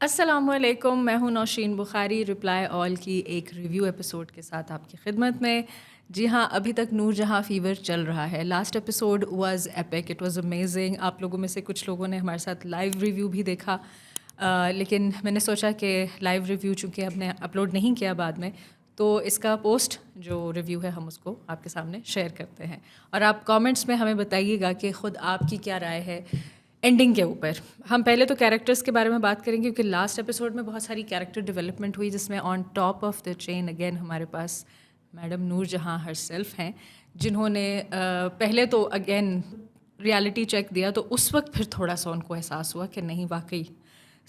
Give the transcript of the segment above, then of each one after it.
السلام علیکم، میں ہوں نوشین بخاری، رپلائی آل کی ایک ریویو ایپیسوڈ کے ساتھ آپ کی خدمت میں. جی ہاں، ابھی تک نور جہاں فیور چل رہا ہے. Last episode was epic, it was amazing. آپ لوگوں میں سے کچھ لوگوں نے ہمارے ساتھ لائیو ریویو بھی دیکھا، لیکن میں نے سوچا کہ لائیو ریویو چونکہ ہم نے اپلوڈ نہیں کیا بعد میں، تو اس کا پوسٹ جو ریویو ہے ہم اس کو آپ کے سامنے شیئر کرتے ہیں. اور آپ کامنٹس میں ہمیں بتائیے گا کہ خود آپ کی کیا رائے ہے اینڈنگ کے اوپر. ہم پہلے تو کیریکٹرس کے بارے میں بات کریں گے، کیونکہ لاسٹ ایپیسوڈ میں بہت ساری کیریکٹر ڈیولپمنٹ ہوئی، جس میں on top of the chain again ہمارے پاس میڈم نور جہاں ہر سیلف ہیں، جنہوں نے پہلے تو اگین ریالٹی چیک دیا، تو اس وقت پھر تھوڑا سا ان کو احساس ہوا کہ نہیں، واقعی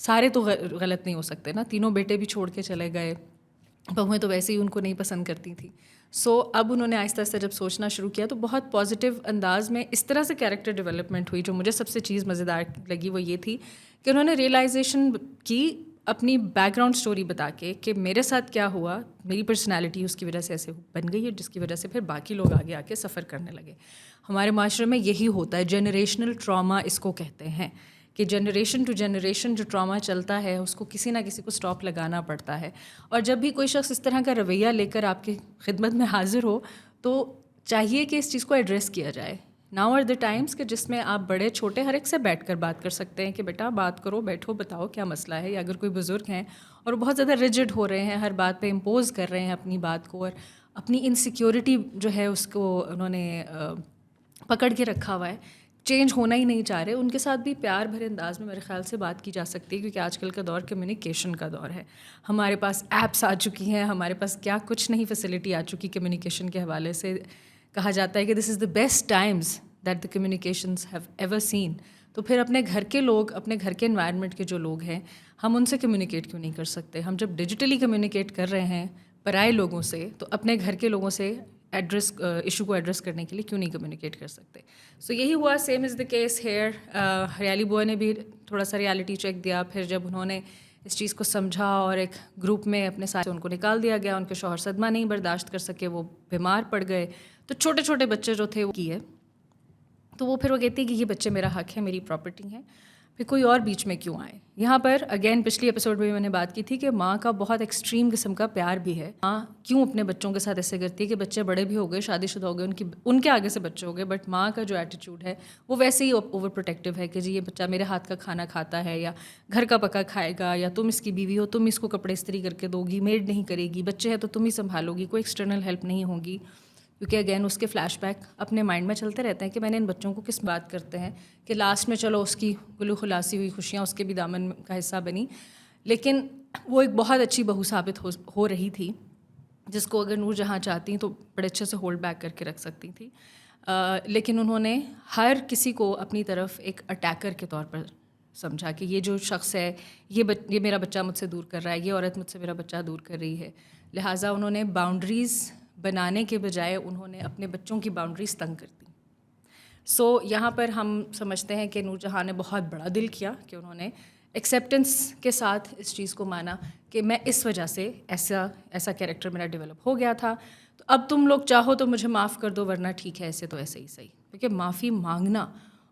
سارے تو غلط نہیں ہو سکتے نا. تینوں بیٹے بھی چھوڑ کے چلے گئے، بہویں تو ویسے ہی ان کو نہیں پسند کرتی تھیں. سو اب انہوں نے آہستہ آہستہ جب سوچنا شروع کیا تو بہت پازیٹیو انداز میں اس طرح سے کیریکٹر ڈیولپمنٹ ہوئی. جو مجھے سب سے چیز مزیدار لگی وہ یہ تھی کہ انہوں نے ریئلائزیشن کی اپنی بیک گراؤنڈ اسٹوری بتا کے کہ میرے ساتھ کیا ہوا، میری پرسنالٹی اس کی وجہ سے ایسے بن گئی ہے، جس کی وجہ سے پھر باقی لوگ آگے آ کے سفر کرنے لگے. ہمارے معاشرے میں یہی ہوتا ہے، جنریشنل ٹراما اس کو کہتے ہیں، کہ جنریشن ٹو جنریشن جو ٹراما چلتا ہے اس کو کسی نہ کسی کو اسٹاپ لگانا پڑتا ہے. اور جب بھی کوئی شخص اس طرح کا رویہ لے کر آپ کی خدمت میں حاضر ہو تو چاہیے کہ اس چیز کو ایڈریس کیا جائے. ناؤ آر دا ٹائمس کہ جس میں آپ بڑے چھوٹے ہر ایک سے بیٹھ کر بات کر سکتے ہیں کہ بیٹا بات کرو، بیٹھو، بتاؤ کیا مسئلہ ہے. یا اگر کوئی بزرگ ہیں اور بہت زیادہ ریجڈ ہو رہے ہیں، ہر بات پہ امپوز کر رہے ہیں اپنی بات کو، اور اپنی انسیکیورٹی جو ہے اس کو انہوں نے پکڑ کے رکھا ہوا ہے، چینج ہونا ہی نہیں چاہ رہے، ان کے ساتھ بھی پیار بھرے انداز میں میرے خیال سے بات کی جا سکتی ہے. کیونکہ آج کل کا دور کمیونیکیشن کا دور ہے. ہمارے پاس ایپس آ چکی ہیں، ہمارے پاس کیا کچھ نہیں فیسلٹی آ چکی کمیونیکیشن کے حوالے سے. کہا جاتا ہے کہ this is the best times that the communications have ever seen. تو پھر اپنے گھر کے لوگ، اپنے گھر کے انوائرمنٹ کے جو لوگ ہیں، ہم ان سے کمیونیکیٹ کیوں نہیں کر سکتے؟ ہم جب ڈیجیٹلی کمیونیکیٹ کر رہے ہیں پرائے لوگوں سے، تو اپنے گھر کے لوگوں سے ایشو کو ایڈریس کرنے کے لیے کیوں نہیں کمیونیکیٹ کر سکتے؟ سو یہی ہوا، same is the case here. ریالی بوائے نے بھی تھوڑا سا ریالٹی چیک دیا. پھر جب انہوں نے اس چیز کو سمجھا اور ایک گروپ میں اپنے ساتھ ان کو نکال دیا گیا، ان کے شوہر صدمہ نہیں برداشت کر سکے، وہ بیمار پڑ گئے، تو چھوٹے چھوٹے بچے جو تھے وہ کیے، تو وہ پھر وہ کہتی ہے کہ یہ بچے میرا حق ہے، میری پراپرٹی ہے، پھر کوئی اور بیچ میں کیوں آئے. یہاں پر اگین پچھلی ایپیسوڈ میں نے بات کی تھی کہ ماں کا بہت ایکسٹریم قسم کا پیار بھی ہے. ماں کیوں اپنے بچوں کے ساتھ ایسے کرتی ہے کہ بچے بڑے بھی ہو گئے، شادی شدہ ہو گئے، ان کے آگے سے بچے ہو گئے، بٹ ماں کا جو ایٹیٹیوڈ ہے وہ ویسے ہی اوور پروٹیکٹیو ہے کہ جی یہ بچہ میرے ہاتھ کا کھانا کھاتا ہے، یا گھر کا پکا کھائے گا، یا تم اس کی بیوی ہو، تم اس کو کپڑے استری کر کے دو گی، میڈ نہیں کرے گی، بچے ہیں تو تم ہی سنبھالو گی، کوئی ایکسٹرنل ہیلپ نہیں ہوگی. کیونکہ اگین اس کے فلیش بیک اپنے مائنڈ میں چلتے رہتے ہیں کہ میں نے ان بچوں کو کس بات کرتے ہیں کہ لاسٹ میں چلو اس کی گلو خلاصی ہوئی، خوشیاں اس کے بھی دامن کا حصہ بنی، لیکن وہ ایک بہت اچھی بہو ثابت ہو رہی تھی، جس کو اگر نور جہاں چاہتی تو بڑے اچھے سے ہولڈ بیک کر کے رکھ سکتی تھی. لیکن انہوں نے ہر کسی کو اپنی طرف ایک اٹیکر کے طور پر سمجھا کہ یہ جو شخص ہے یہ میرا بچہ مجھ سے دور کر رہا ہے، یہ عورت مجھ سے میرا بچہ دور کر رہی ہے. لہٰذا انہوں نے باؤنڈریز بنانے کے بجائے انہوں نے اپنے بچوں کی باؤنڈریز تنگ کر دی. سو یہاں پر ہم سمجھتے ہیں کہ نور جہاں نے بہت بڑا دل کیا کہ انہوں نے ایکسیپٹنس کے ساتھ اس چیز کو مانا کہ میں اس وجہ سے ایسا کیریکٹر میرا ڈیولپ ہو گیا تھا، تو اب تم لوگ چاہو تو مجھے معاف کر دو، ورنہ ٹھیک ہے، ایسے تو ایسے ہی صحیح. کیونکہ معافی مانگنا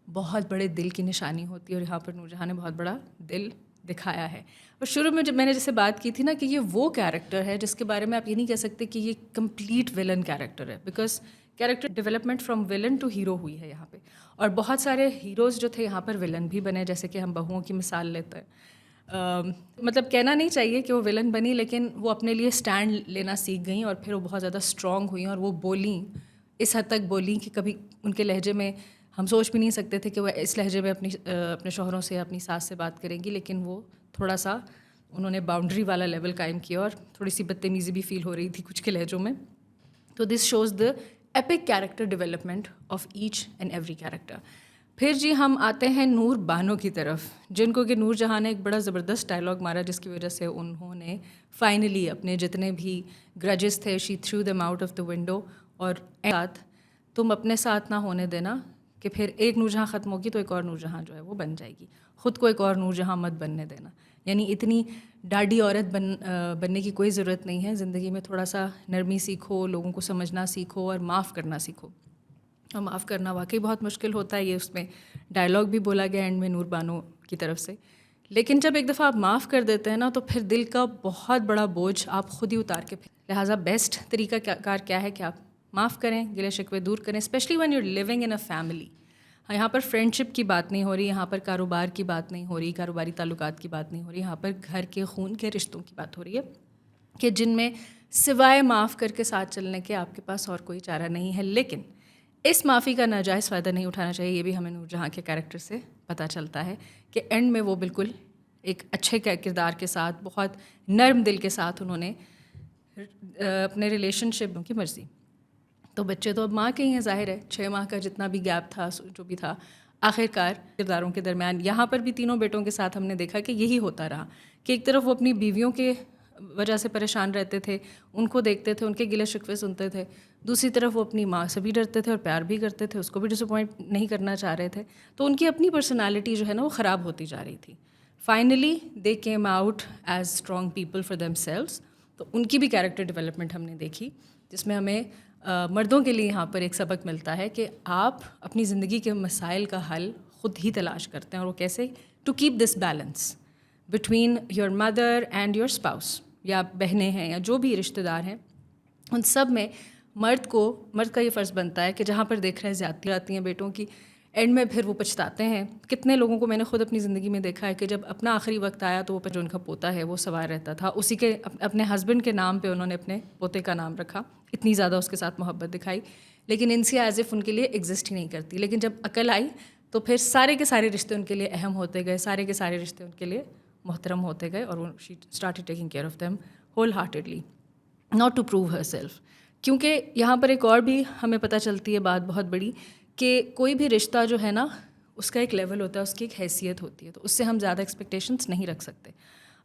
بہت بڑے دل کی نشانی ہوتی ہے، اور یہاں پر نور جہاں نے بہت بڑا دل دکھایا ہے. اور شروع میں جب میں نے جیسے بات کی تھی نا کہ یہ وہ کیریکٹر ہے جس کے بارے میں آپ یہ نہیں کہہ سکتے کہ یہ کمپلیٹ ویلن کیریکٹر ہے، because character development from villain to hero ہوئی ہے یہاں پہ. اور بہت سارے ہیروز جو تھے یہاں پر ویلن بھی بنے، جیسے کہ ہم بہوؤں کی مثال لیتے ہیں. مطلب کہنا نہیں چاہیے کہ وہ ویلن بنی، لیکن وہ اپنے لیے اسٹینڈ لینا سیکھ گئیں، اور پھر وہ بہت زیادہ اسٹرانگ ہوئیں، اور وہ بولیں، اس حد تک بولیں کہ کبھی ان کے لہجے میں ہم سوچ بھی نہیں سکتے تھے کہ وہ اس لہجے میں اپنے شوہروں سے، اپنی ساس سے بات کریں گی. لیکن وہ تھوڑا سا انہوں نے باؤنڈری والا لیول قائم کیا، اور تھوڑی سی بدتمیزی بھی فیل ہو رہی تھی کچھ کے لہجوں میں. تو this shows the epic character development of each and every character. پھر جی ہم آتے ہیں نور بانو کی طرف، جن کو کہ نور جہاں نے ایک بڑا زبردست ڈائلاگ مارا، جس کی وجہ سے انہوں نے فائنلی اپنے جتنے بھی گرجز تھے she threw them out of the window. اور ساتھ تم اپنے ساتھ نہ ہونے دینا کہ پھر ایک نور جہاں ختم ہوگی تو ایک اور نور جہاں جو ہے وہ بن جائے گی، خود کو ایک اور نور جہاں مت بننے دینا. یعنی اتنی ڈاڈی عورت بننے کی کوئی ضرورت نہیں ہے. زندگی میں تھوڑا سا نرمی سیکھو، لوگوں کو سمجھنا سیکھو، اور معاف کرنا سیکھو. اور معاف کرنا واقعی بہت مشکل ہوتا ہے، یہ اس میں ڈائلاگ بھی بولا گیا اینڈ میں نور بانو کی طرف سے. لیکن جب ایک دفعہ آپ معاف کر دیتے ہیں نا تو پھر دل کا بہت بڑا بوجھ آپ خود ہی اتار کے لہٰذا بیسٹ طریقہ کار کیا ہے کہ آپ معاف کریں, گلے شکوے دور کریں, specially when you are living in a family. یہاں پر فرینڈ شپ کی بات نہیں ہو رہی, یہاں پر کاروبار کی بات نہیں ہو رہی, کاروباری تعلقات کی بات نہیں ہو رہی, یہاں پر گھر کے خون کے رشتوں کی بات ہو رہی ہے کہ جن میں سوائے معاف کر کے ساتھ چلنے کے آپ کے پاس اور کوئی چارہ نہیں ہے. لیکن اس معافی کا ناجائز فائدہ نہیں اٹھانا چاہیے. یہ بھی ہمیں نور جہاں کے کیریکٹر سے پتہ چلتا ہے کہ اینڈ میں وہ بالکل ایک اچھے کردار کے ساتھ, بہت نرم دل کے ساتھ انہوں نے اپنے ریلیشن شپ کی مرضی. تو بچے تو اب ماں کے ہی ہیں, ظاہر ہے 6 ماہ کا جتنا بھی گیپ تھا جو بھی تھا, آخر کار کرداروں کے درمیان یہاں پر بھی تینوں بیٹوں کے ساتھ ہم نے دیکھا کہ یہی ہوتا رہا کہ ایک طرف وہ اپنی بیویوں کے وجہ سے پریشان رہتے تھے, ان کو دیکھتے تھے, ان کے گلے شکوے سنتے تھے, دوسری طرف وہ اپنی ماں سے بھی ڈرتے تھے اور پیار بھی کرتے تھے, اس کو بھی ڈس اپوائنٹ نہیں کرنا چاہ رہے تھے. تو ان کی اپنی پرسنالٹی جو ہے نا وہ خراب ہوتی جا رہی تھی. Finally they came out as strong people for them selves. تو ان کی بھی کیریکٹر ڈیولپمنٹ ہم نے دیکھی, جس میں ہمیں مردوں کے لیے یہاں پر ایک سبق ملتا ہے کہ آپ اپنی زندگی کے مسائل کا حل خود ہی تلاش کرتے ہیں, اور وہ کیسے, to keep this balance between your mother and your spouse, یا بہنیں ہیں یا جو بھی رشتہ دار ہیں, ان سب میں مرد کا یہ فرض بنتا ہے کہ جہاں پر دیکھ رہے زیادتی آتی ہیں بیٹوں کی, اینڈ میں پھر وہ پچھتاتے ہیں. کتنے لوگوں کو میں نے خود اپنی زندگی میں دیکھا ہے کہ جب اپنا آخری وقت آیا تو وہ جو ان کا پوتا ہے وہ سوار رہتا تھا, اسی کے اپنے ہسبینڈ کے نام پہ انہوں نے اپنے پوتے کا نام رکھا, اتنی زیادہ اس کے ساتھ محبت دکھائی, لیکن ان سے ایز اف ان کے لیے ایگزسٹ ہی نہیں کرتی. لیکن جب عقل آئی تو پھر سارے کے سارے رشتے ان کے لیے اہم ہوتے گئے, سارے کے سارے رشتے ان کے لیے محترم ہوتے گئے, اور وہ she started taking care of them wholeheartedly, not to prove herself. کیونکہ یہاں پر ایک اور بھی ہمیں پتہ چلتی ہے بات بہت بڑی, کہ کوئی بھی رشتہ جو ہے نا اس کا ایک لیول ہوتا ہے, اس کی ایک حیثیت ہوتی ہے, تو اس سے ہم زیادہ ایکسپیکٹیشنس نہیں رکھ سکتے.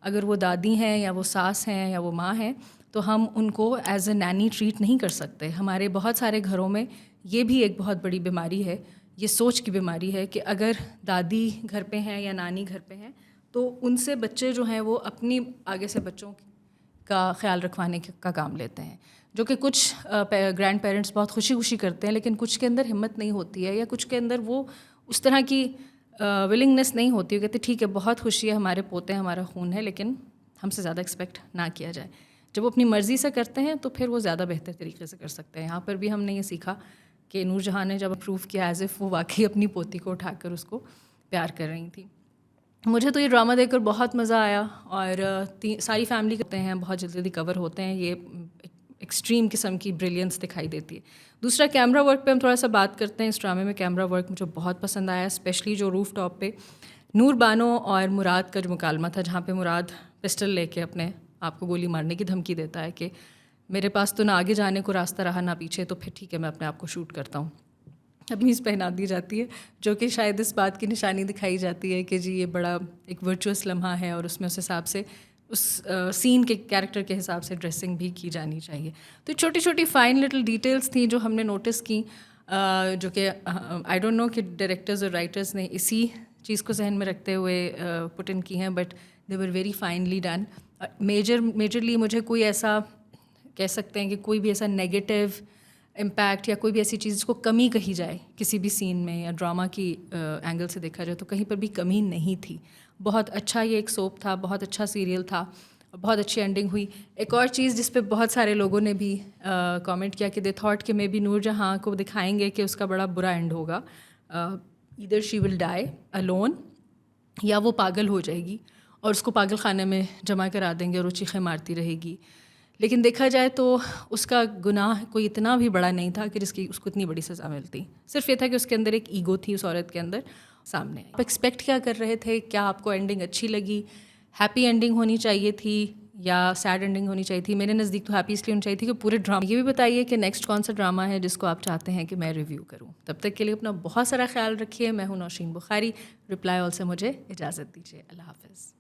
اگر وہ دادی ہیں یا وہ ساس ہیں یا وہ ماں ہیں تو ہم ان کو ایز اے نینی ٹریٹ نہیں کر سکتے. ہمارے بہت سارے گھروں میں یہ بھی ایک بہت بڑی بیماری ہے, یہ سوچ کی بیماری ہے کہ اگر دادی گھر پہ ہیں یا نانی گھر پہ ہیں تو ان سے بچے جو ہیں وہ اپنی آگے سے بچوں کا خیال رکھوانے کا کام لیتے ہیں, جو کہ کچھ گرینڈ پیرنٹس بہت خوشی خوشی کرتے ہیں, لیکن کچھ کے اندر ہمت نہیں ہوتی ہے, یا کچھ کے اندر وہ اس طرح کی ولنگنیس نہیں ہوتی ہے. کہتے ٹھیک ہے بہت خوشی ہے, ہمارے پوتے ہیں, ہمارا خون ہے, لیکن ہم سے زیادہ ایکسپیکٹ نہ کیا جائے. جب وہ اپنی مرضی سے کرتے ہیں تو پھر وہ زیادہ بہتر طریقے سے کر سکتے ہیں. یہاں پر بھی ہم نے یہ سیکھا کہ نور جہاں نے جب اپروو کیا ایز اف وہ واقعی اپنی پوتی کو اٹھا کر اس کو پیار کر رہی تھیں. مجھے تو یہ ڈرامہ دیکھ کر بہت مزہ آیا, اور ساری فیملی کرتے ہیں, بہت جلدی کور ہوتے ہیں. یہ ایکسٹریم قسم کی بریلینس دکھائی دیتی ہے. دوسرا کیمرہ ورک پہ ہم تھوڑا سا بات کرتے ہیں. اس ڈرامے میں کیمرہ ورک مجھے بہت پسند آیا, اسپیشلی جو روف ٹاپ پہ نور بانو اور مراد کا جو مکالمہ تھا, جہاں پہ مراد پسٹل لے کے اپنے آپ کو گولی مارنے کی دھمکی دیتا ہے کہ میرے پاس تو نہ آگے جانے کو راستہ رہا نہ پیچھے, تو پھر ٹھیک ہے میں اپنے آپ کو شوٹ کرتا ہوں. اپنیز پہنا دی جاتی ہے, جو کہ شاید اس بات کی نشانی دکھائی جاتی ہے کہ جی یہ بڑا ایک ورچوئس لمحہ ہے, اور اس میں اس حساب سے اس سین کے کیریکٹر کے حساب سے ڈریسنگ بھی کی جانی چاہیے. تو چھوٹی چھوٹی فائن لٹل ڈیٹیلس تھیں جو ہم نے نوٹس کی, جو کہ آئی ڈونٹ نو کہ ڈائریکٹرز اور رائٹرز نے اسی چیز کو ذہن میں رکھتے ہوئے پٹ ان کی ہیں, but they were very finally done. Majorly مجھے کوئی ایسا کہہ سکتے ہیں کہ کوئی بھی ایسا نیگیٹو امپیکٹ یا کوئی بھی ایسی چیز جس کو کمی کہی جائے کسی بھی سین میں یا ڈرامہ کی اینگل سے دیکھا جائے تو کہیں پر بھی کمی نہیں تھی. بہت اچھا یہ ایک سوپ تھا, بہت اچھا سیریل تھا, بہت اچھی اینڈنگ ہوئی. ایک اور چیز جس پہ بہت سارے لوگوں نے بھی کامنٹ کیا کہ دے تھاٹ کہ مے بی نور جہاں کو دکھائیں گے کہ اس کا بڑا برا اینڈ ہوگا, ایدر شی ول ڈائی الون, یا وہ پاگل ہو جائے گی اور اس کو پاگل خانے میں جمع کرا دیں گے اور وہ چیخیں مارتی رہے گی. لیکن دیکھا جائے تو اس کا گناہ کوئی اتنا بھی بڑا نہیں تھا کہ جس کی اس کو اتنی بڑی سزا ملتی. صرف یہ تھا کہ اس کے اندر ایک ایگو تھی اس عورت کے اندر سامنے. آپ ایکسپیکٹ کیا کر رہے تھے؟ کیا آپ کو اینڈنگ اچھی لگی؟ ہیپی اینڈنگ ہونی چاہیے تھی یا سیڈ اینڈنگ ہونی چاہیے تھی؟ میرے نزدیک تو ہیپی اس لیے ہونی چاہیے تھی کہ پورے ڈرامے. یہ بھی بتائیے کہ نیکسٹ کون سا ڈرامہ ہے جس کو آپ چاہتے ہیں کہ میں ریویو کروں. تب تک کے لیے اپنا بہت سارا خیال رکھیے. میں ہوں نوشین بخاری. رپلائی آل سے مجھے اجازت دیجیے. اللہ حافظ.